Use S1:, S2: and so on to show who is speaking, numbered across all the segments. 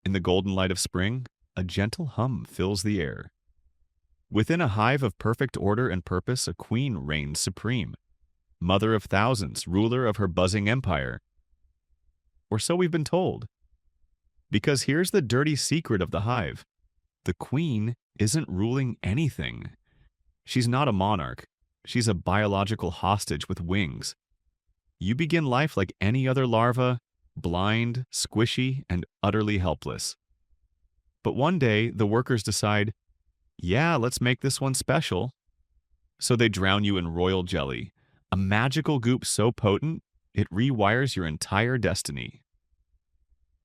S1: In the golden light of spring, a gentle hum fills the air. Within a hive of perfect order and purpose, a queen reigns supreme, mother of thousands, ruler of her buzzing empire. Or so we've been told. Because here's the dirty secret of the hive. The queen isn't ruling anything. She's not a monarch. She's a biological hostage with wings. You begin life like any other larva, blind, squishy, and utterly helpless. But one day, the workers decide, yeah, let's make this one special. So they drown you in royal jelly, a magical goop so potent, it rewires your entire destiny.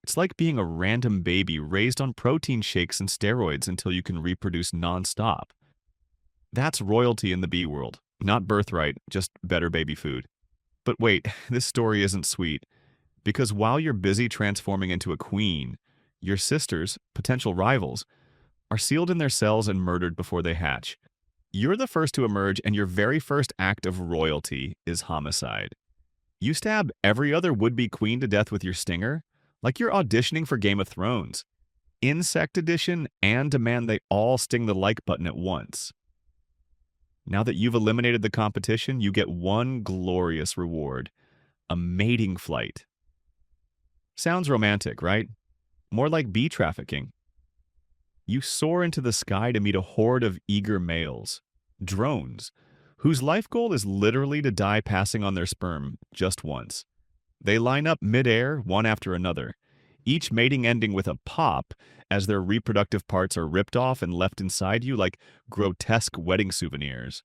S1: It's like being a random baby raised on protein shakes and steroids until you can reproduce nonstop. That's royalty in the bee world, not birthright, just better baby food. But wait, this story isn't sweet, because while you're busy transforming into a queen, your sisters, potential rivals, are sealed in their cells and murdered before they hatch. You're the first to emerge, and your very first act of royalty is homicide. You stab every other would-be queen to death with your stinger, like you're auditioning for Game of Thrones. Insect edition, and demand they all sting the like button at once. Now that you've eliminated the competition, you get one glorious reward: a mating flight. Sounds romantic, right? More like bee trafficking. You soar into the sky to meet a horde of eager males, drones, whose life goal is literally to die passing on their sperm just once. They line up mid-air, one after another, each mating ending with a pop as their reproductive parts are ripped off and left inside you like grotesque wedding souvenirs.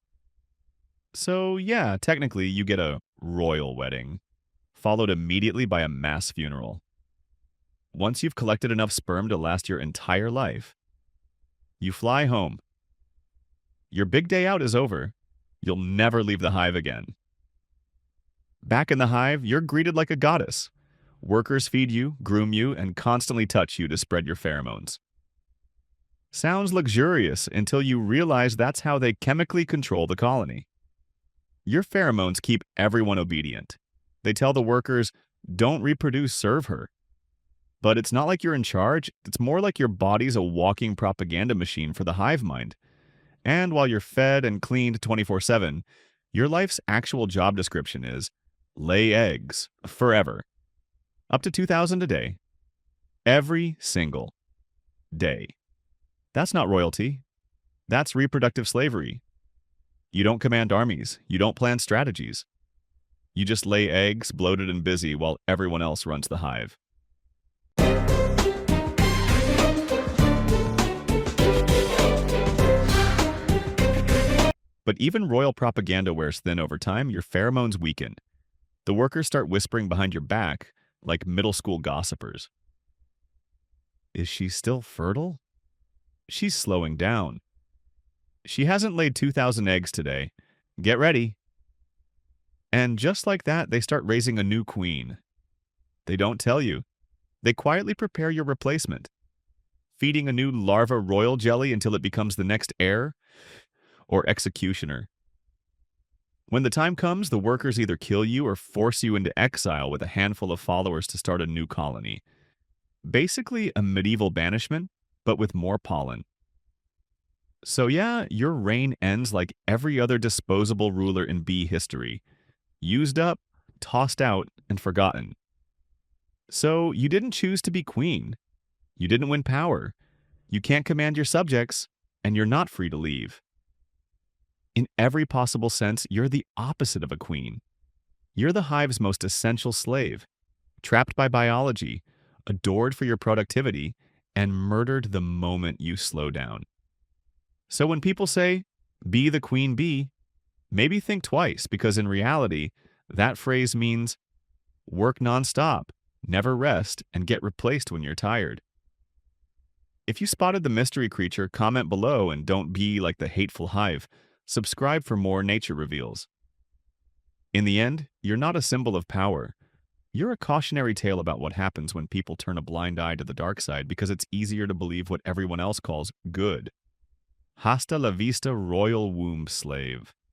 S1: So yeah, technically you get a royal wedding, followed immediately by a mass funeral. Once you've collected enough sperm to last your entire life, you fly home. Your big day out is over. You'll never leave the hive again. Back in the hive, you're greeted like a goddess. Workers feed you, groom you, and constantly touch you to spread your pheromones. Sounds luxurious until you realize that's how they chemically control the colony. Your pheromones keep everyone obedient. They tell the workers, don't reproduce, serve her. But it's not like you're in charge, it's more like your body's a walking propaganda machine for the hive mind. And while you're fed and cleaned 24/7, your life's actual job description is lay eggs forever. Up to 2,000 a day. Every single day. That's not royalty. That's reproductive slavery. You don't command armies. You don't plan strategies. You just lay eggs, bloated and busy, while everyone else runs the hive. But even royal propaganda wears thin over time. Your pheromones weaken. The workers start whispering behind your back like middle school gossipers. Is she still fertile? She's slowing down. She hasn't laid 2,000 eggs today. Get ready. And just like that, they start raising a new queen. They don't tell you. They quietly prepare your replacement, feeding a new larva royal jelly until it becomes the next heir or executioner. When the time comes, the workers either kill you or force you into exile with a handful of followers to start a new colony. Basically a medieval banishment, but with more pollen. So yeah, your reign ends like every other disposable ruler in bee history. Used up, tossed out, and forgotten. So you didn't choose to be queen. You didn't win power. You can't command your subjects, and you're not free to leave. In every possible sense, you're the opposite of a queen. You're the hive's most essential slave, trapped by biology, adored for your productivity, and murdered the moment you slow down. So when people say, be the queen bee, maybe think twice, because in reality, that phrase means work nonstop, never rest, and get replaced when you're tired. If you spotted the mystery creature, comment below and don't be like the hateful hive. Subscribe for more nature reveals. In the end, you're not a symbol of power. You're a cautionary tale about what happens when people turn a blind eye to the dark side because it's easier to believe what everyone else calls good. Hasta la vista, royal womb slave.